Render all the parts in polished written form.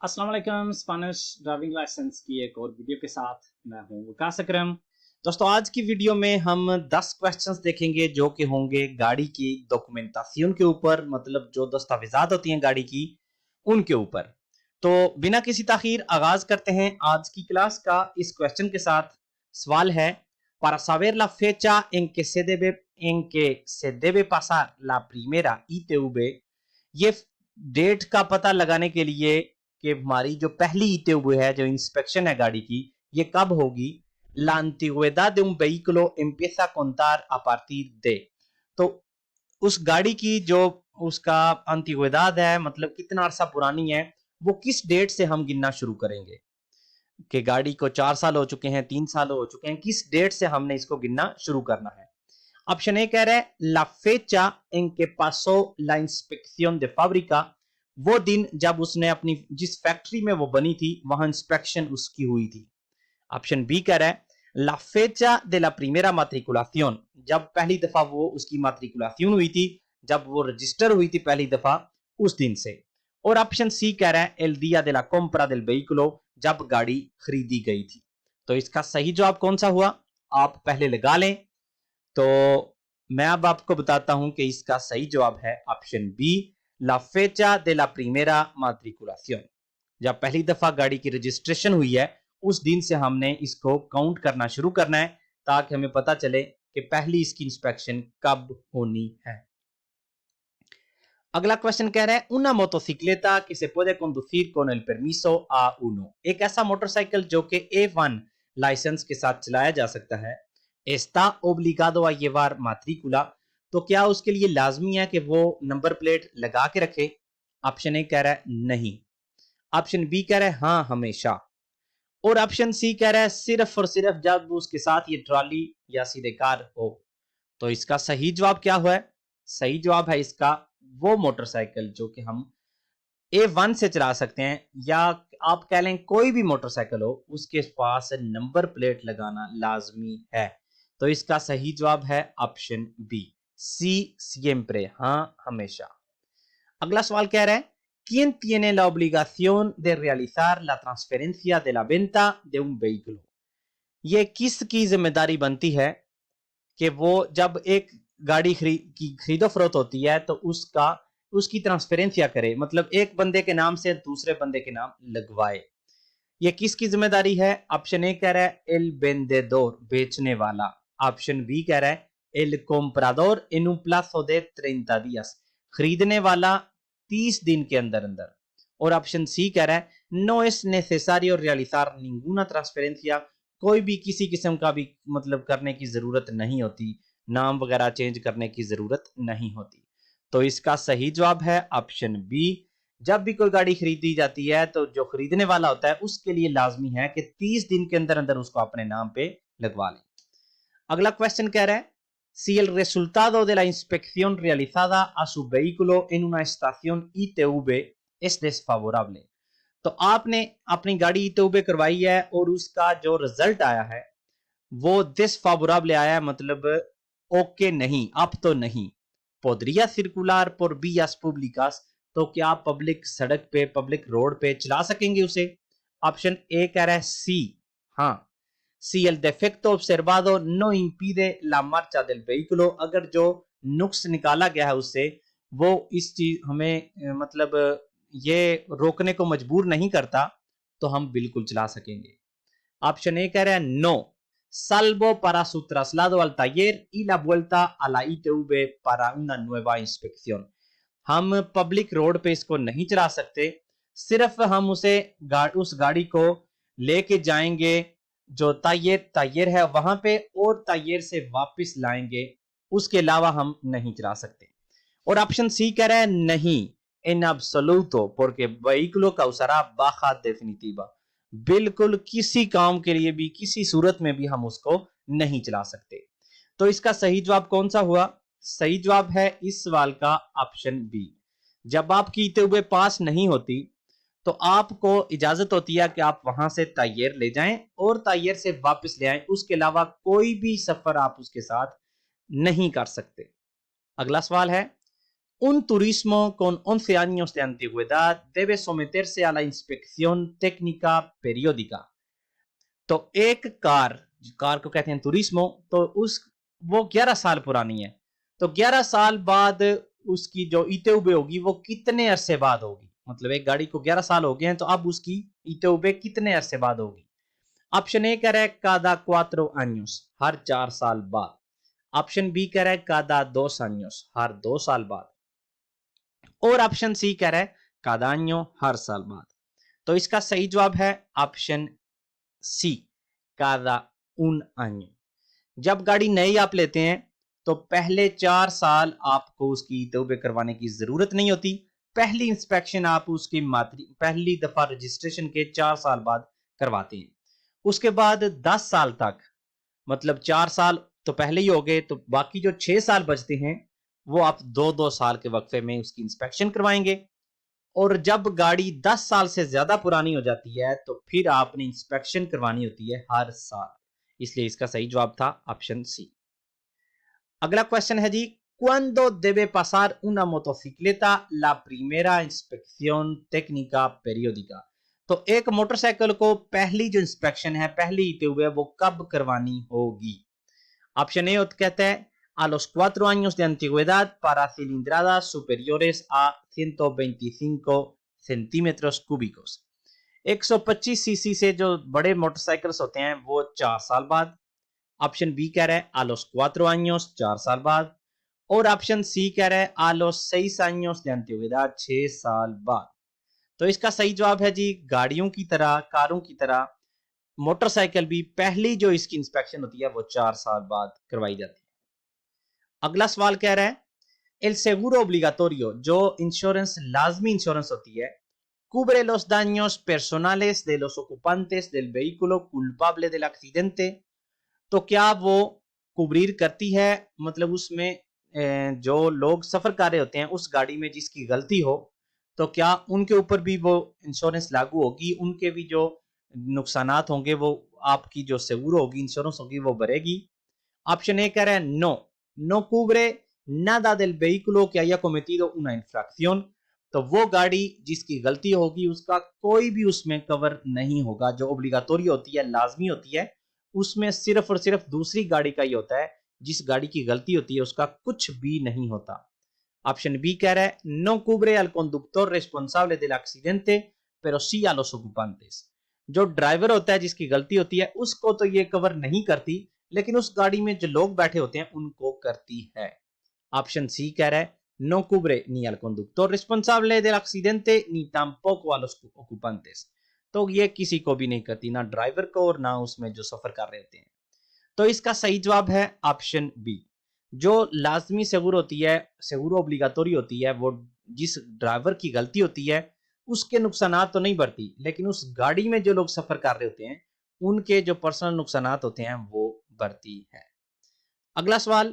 अस्सलाम वालेकुम। Spanish driving licence की एक और वीडियो के साथ मैं हूं विकास अकरम। दोस्तों, आज की वीडियो में हम 10 क्वेश्चंस देखेंगे जो कि होंगे गाड़ी की डॉक्यूमेंटेशन के ऊपर, मतलब जो दस्तावेजात होती हैं गाड़ी की उनके ऊपर। तो बिना किसी ताखीर आगाज करते हैं आज की क्लास का। इस क्वेश्चन के साथ सवाल है: para saber la fecha en que se debe pasar la primera ITV, ये डेट का पता लगाने के लिए कि हमारी जो पहली ITV है, जो इंस्पेक्शन है गाड़ी की, ये कब होगी। La antigüedad de un vehículo empieza a contar a partir de, तो उस गाड़ी की जो उसका अंतिग्वेदाद है, मतलब कितना अरसा पुरानी है, वो किस डेट से हम गिनना शुरू करेंगे। कि गाड़ी को 4 साल हो चुके हैं, 3 साल हो चुके हैं, किस डेट से हमने इसको गिनना शुरू करना है। ऑप्शन ए कह रहा है la fecha en que pasó la inspección de fábrica, वो दिन जब उसने अपनी जिस फैक्ट्री में वो बनी थी वहां इंस्पेक्शन उसकी हुई थी। ऑप्शन बी कह रहा है la fecha de la primera matriculación, जब पहली दफा वो उसकी मात्रिकुलाción हुई थी, जब वो रजिस्टर हुई थी पहली दफा, उस दिन से। और ऑप्शन सी कह रहा है el día de la compra del vehículo, जब गाड़ी खरीदी गई थी। तो इसका सही जवाब कौन सा हुआ, आप पहले लगा लें। तो मैं अब आपको बताता हूं कि इसका सही जवाब है ऑप्शन बी, ला फेचा दे ला प्रीमेरा मात्रिकुलाción, जब पहली दफा गाड़ी की रजिस्ट्रेशन हुई है उस दिन से हमने इसको काउंट करना शुरू करना है, ताकि हमें पता चले कि पहली इसकी इंस्पेक्शन कब होनी है। अगला क्वेश्चन कह रहा है una motocicleta que se puede conducir con el permiso A1, एक ऐसा मोटरसाइकिल जो कि A1 लाइसेंस के साथ चलाया जा सकता है। está obligado a llevar matrícula, तो क्या उसके लिए लाजमी है कि वो नंबर प्लेट लगा के रखे। ऑप्शन ए कह रहा है नहीं। ऑप्शन बी कह रहा है हाँ हमेशा। और ऑप्शन सी कह रहा है सिर्फ और सिर्फ जब उसके साथ ये ट्रॉली या सीधे कार हो। तो इसका सही जवाब क्या हुआ है, सही जवाब है इसका वो मोटरसाइकिल जो कि हम A1 से चला सकते हैं, या आप कह लें कोई भी मोटरसाइकिल हो उसके पास नंबर प्लेट लगाना लाजमी है। तो इसका सही जवाब है ऑप्शन बी, सी सिएम्प्रे, हाँ हमेशा। अगला सवाल कह रहा है ¿Quién tiene la obligación de realizar la transferencia de la venta de un vehículo? ये किसकी जिम्मेदारी बनती है कि वो जब एक गाड़ी की खरीदो फरोख्त होती है तो उसकी ट्रांसफरेंसिया करे, मतलब एक बंदे के नाम से दूसरे बंदे के नाम लगवाए। ये किसकी जिम्मेदारी है। ऑप्शन ए कह रहा है एल वेंडेडोर, बेचने वाला। ऑप्शन बी कह रहा है L comprador en un plazo de 30 días, खरीदने वाला 30 दिन के अंदर अंदर। और ऑप्शन सी कह रहा है no es necesario realizar ninguna transferencia, कोई भी किसी किस्म का भी मतलब करने की जरूरत नहीं होती, नाम वगैरह चेंज करने की जरूरत नहीं होती। तो इसका सही जवाब है ऑप्शन बी, जब भी कोई गाड़ी खरीदी जाती है तो जो खरीदने वाला होता है उसके लिए लाजमी है कि 30 दिन के अंदर अंदर उसको अपने नाम पे लगवा लें। अगला क्वेश्चन कह रहा है si el resultado de la inspección realizada a su vehículo en una estación ITV es desfavorable, तो आपने अपनी गाड़ी ITV करवाई है और उसका जो रिजल्ट आया है वो desfavorable आया है, मतलब ओके नहीं, अब तो नहीं। podría circular por vías públicas, तो क्या आप पब्लिक सड़क पे पब्लिक रोड पे चला सकेंगे उसे। ऑप्शन ए कह रहा है सी, हाँ। si el defecto observado no impide la marcha del vehículo, अगर जो नुक्स निकाला गया है उससे वो इस चीज हमें मतलब ये रोकने को मजबूर नहीं करता, तो हम बिल्कुल चला सकेंगे। ऑप्शन ए कह रहा है no, salvo para su traslado al taller y la vuelta a la ITV para una nueva inspección, हम पब्लिक रोड पे इसको नहीं चला सकते, सिर्फ हम उस गाड़ी को लेके जाएंगे जो तायर है वहां पे और तायर से वापस लाएंगे, उसके अलावा हम नहीं चला सकते। और ऑप्शन सी कह रहा है नहीं, इन absoluto porque vehículo causará baja definitiva, बिल्कुल किसी काम के लिए भी किसी सूरत में भी हम उसको नहीं चला सकते। तो इसका सही जवाब कौन सा हुआ, सही जवाब है इस सवाल का ऑप्शन बी। जब आपकी ITV पास नहीं होती तो आपको इजाजत होती है कि आप वहां से तायर ले जाएं और तायर से वापस ले आएं, उसके अलावा कोई भी सफर आप उसके साथ नहीं कर सकते। अगला सवाल है Un turismo con 11 años de antigüedad debe someterse a la inspección técnica periódica. तो एक कार, कार को कहते हैं तुरिस्मो, तो उस वो 11 साल पुरानी है, तो 11 साल बाद उसकी जो ईटेउबे होगी वो कितने अरसे बाद होगी, मतलब एक गाड़ी को 11 साल हो गए हैं तो अब उसकी ईटेउबे कितने अरसे बाद होगी। ऑप्शन ए कह रहा है कादा 4 años, हर 4 साल बाद। ऑप्शन बी कह रहा है कादा 2 años, हर 2 साल बाद। और ऑप्शन सी कह रहा है कादा año, हर साल बाद। तो इसका सही जवाब है ऑप्शन सी, कादा un año। जब गाड़ी नई आप लेते हैं तो पहले 4 साल आपको उसकी तौबे करवाने की जरूरत नहीं होती। पहली इंस्पेक्शन आप उसकी पहली दफा रजिस्ट्रेशन के 4 साल बाद करवाते हैं। उसके बाद 10 साल तक, मतलब 4 साल तो पहले ही हो गए, तो बाकी जो 6 साल बचते हैं वो आप 2-2 साल के वक्फे में उसकी इंस्पेक्शन करवाएंगे। और जब गाड़ी 10 साल से ज्यादा पुरानी हो जाती है तो फिर आपने इंस्पेक्शन करवानी होती है हर साल, इसलिए इसका सही जवाब था ऑप्शन सी। अगला क्वेश्चन है जी, ¿Cuándo debe pasar una motocicleta la primera inspección técnica periódica? तो एक मोटरसाइकिल को पहली जो इंस्पेक्शन है, पहली ईटेउबे, वो कब करवानी होगी। ऑप्शन ए कहता है a los 4 años de antigüedad para cilindradas superiores a 125 centímetros cúbicos। 125 CC से जो बड़े मोटरसाइकिल्स होते हैं वो 4 साल बाद। ऑप्शन बी कह रहा है a los 4 años, 4 साल बाद। और ऑप्शन सी कह रहा है a los 6 años de antigüedad, 6 साल बाद। तो इसका सही जवाब है जी, गाड़ियों की तरह, कारों की तरह मोटरसाइकिल भी पहली जो इसकी इंस्पेक्शन होती है वो 4 साल बाद करवाई जाती है। अगला सवाल कह रहा है, el seguro obligatorio, जो इंश्योरेंस, लाजमी इंश्योरेंस होती है, cubre los daños personales de los ocupantes del vehículo culpable del accidente। तो क्या वो कुबरीर करती है, मतलब उसमें जो लोग सफर कर रहे होते हैं उस गाड़ी में जिसकी गलती हो, तो क्या उनके ऊपर भी वो इंश्योरेंस लागू होगी, उनके भी जो नुकसानात होंगे वो आपकी जो सेगुरो होगी, इंश्योरेंस होगी, वो भरेगी। ऑप्शन ए कह रहा है no, no cubre nada del vehículo que haya cometido una infracción। तो वो गाड़ी जिसकी गलती होगी उसका कोई भी उसमें कवर नहीं होगा। जो ओब्लिगाटोरी होती है, लाजमी होती है, उसमें सिर्फ और सिर्फ दूसरी गाड़ी का ही होता है, जिस गाड़ी की गलती होती है उसका कुछ भी नहीं होता। ऑप्शन बी कह रहा है no cubre al conductor responsable del accidente pero sí a los ocupantes। जो ड्राइवर होता है जिसकी गलती होती है उसको तो ये कवर नहीं करती, लेकिन उस गाड़ी में जो लोग बैठे होते हैं उनको करती है। ऑप्शन सी कह रहा है no cubre ni al conductor responsable del accidente ni tampoco a los ocupantes। तो ये किसी को भी नहीं करती, ना ड्राइवर को और ना उसमें जो सफर कर रहे होते हैं। तो इसका सही जवाब है ऑप्शन बी। जो लाजमी सेगुर होती है, सेगुरो ओब्लिगाटोरी होती है, वो जिस ड्राइवर की गलती होती है उसके नुकसानात तो नहीं भरती, लेकिन उस गाड़ी में जो लोग सफर कर रहे होते हैं उनके जो पर्सनल नुकसानात होते हैं वो भरती है। अगला सवाल,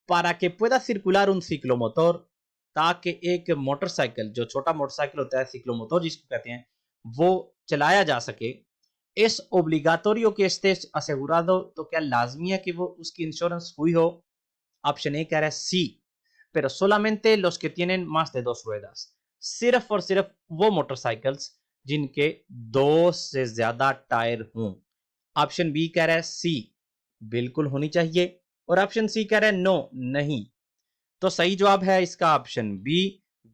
para que pueda circular un ciclomotor, ताकि एक मोटरसाइकिल, जो छोटा मोटरसाइकिल होता है सिक्लोमोटर जिसको कहते हैं, वो चलाया जा सके, es obligatorio que estés asegurado। तो क्या लाजमी है कि वो उसकी इंश्योरेंस हुई हो। ऑप्शन ए कह रहा है सी, pero solamente los que tienen más de 2 ruedas। सिर्फ और सिर्फ वो मोटरसाइकिल्स जिनके 2 से ज्यादा टायर हों। ऑप्शन बी कह रहा है सी, बिल्कुल होनी चाहिए। और ऑप्शन सी कह रहा है नो, नहीं। तो सही जवाब है इसका ऑप्शन बी,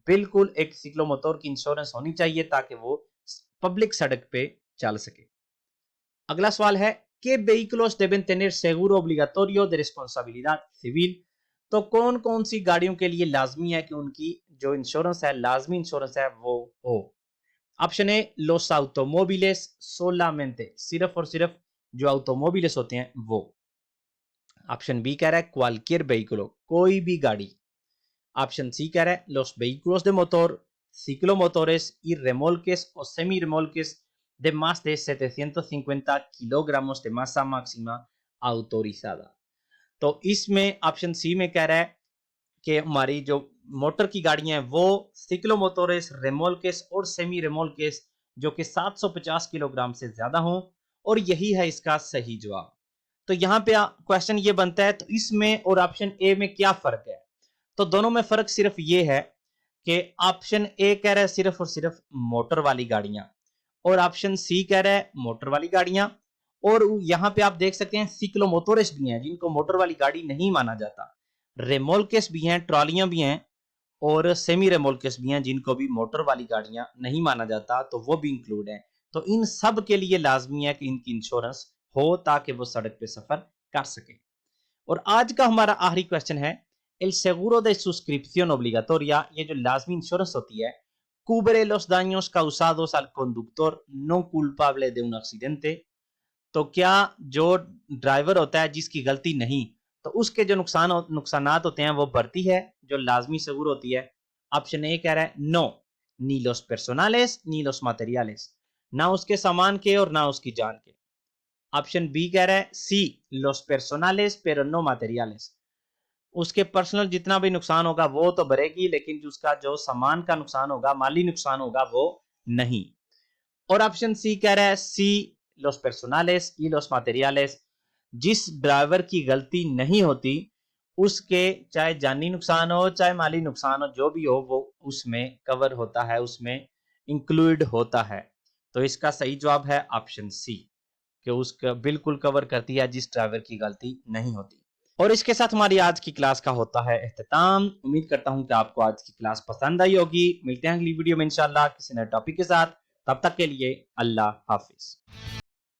बिल्कुल एक सिक्लोमोटर की इंश्योरेंस होनी चाहिए ताकि वो पब्लिक सड़क पे चल सके। अगला सवाल है que vehículos deben tener seguro obligatorio de responsabilidad civil। तो कौन कौन सी गाड़ियों के लिए लाजमी है कि उनकी जो इंश्योरेंस है, लाजमी इंश्योरेंस है, वो हो। Option A los automóviles solamente, सिर्फ और सिर्फ जो ऑटोमोबिल्स होते हैं वो। ऑप्शन बी कह रहा है cualquier vehículo, कोई भी गाड़ी। ऑप्शन सी कह रहा है los vehículos de motor, ciclomotores y remolques o semirremolques de más de 750 kilogramos de masa máxima autorizada। तो इसमें ऑप्शन सी में कह रहा है कि हमारी जो मोटर की गाड़ियां हैं वो सिक्लोमोटोरेस, रेमोल्केस और सेमी रेमोल्केस जो कि 750 किलोग्राम से ज्यादा हों, और यही है इसका सही जवाब। तो यहां पे क्वेश्चन ये बनता है, तो इसमें और ऑप्शन ए में क्या फर्क है। तो दोनों में फर्क सिर्फ ये है कि ऑप्शन ए कह रहा है सिर्फ और सिर्फ मोटर वाली गाड़ियां, और ऑप्शन सी कह रहा है मोटर वाली गाड़ियां। और यहां पे आप देख सकते हैं सिक्लोमोटोरिस भी हैं जिनको मोटर वाली गाड़ी नहीं माना जाता, रेमोल्केस भी हैं, ट्रॉलियां भी हैं, और सेमी रेमोल्केस भी हैं जिनको भी मोटर वाली गाड़ियां नहीं माना जाता, तो वो भी इंक्लूड हैं। तो इन सब के लिए लाजमी है कि इनकी इंश्योरेंस हो ताकि वो सड़क पे सफर कर सके। और आज का हमारा आखिरी क्वेश्चन है, el seguro de suscripción obligatoria, ये जो लाजमी इंश्योरेंस होती है, cubre los daños causados al conductor no culpable de un accidente। तो क्या जो ड्राइवर होता है जिसकी गलती नहीं, तो उसके जो नुकसानात होते हैं वो भरती है जो लाजमी सबूर होती है। ऑप्शन ए कह रहा है नो, नी लोस पर्सोनालेस नी लोस मटेरियलेस, ना उसके सामान के और ना उसकी जान के। ऑप्शन बी कह रहा है सी, लोस पर्सोनालेस pero no materiales, उसके पर्सनल जितना भी नुकसान होगा वो तो भरेगी, लेकिन उसका जो सामान का नुकसान होगा, माली नुकसान होगा, वो नहीं। और ऑप्शन सी कह रहा है सी, los personales y los materiales, जिस ड्राइवर की गलती नहीं होती उसके चाहे जानी नुकसान हो चाहे माली नुकसान हो, जो भी हो वो उसमें कवर होता है, उसमें इंक्लूड होता है। तो इसका सही जवाब है ऑप्शन सी, कि उसका बिल्कुल कवर करती है जिस ड्राइवर की गलती नहीं होती। और इसके साथ हमारी आज की क्लास का होता है इख्तिताम। उम्मीद करता हूं कि आपको आज की क्लास पसंद आई होगी। मिलते हैं अगली वीडियो में इंशाल्लाह किसी नए टॉपिक के साथ। तब तक के लिए अल्लाह हाफिज।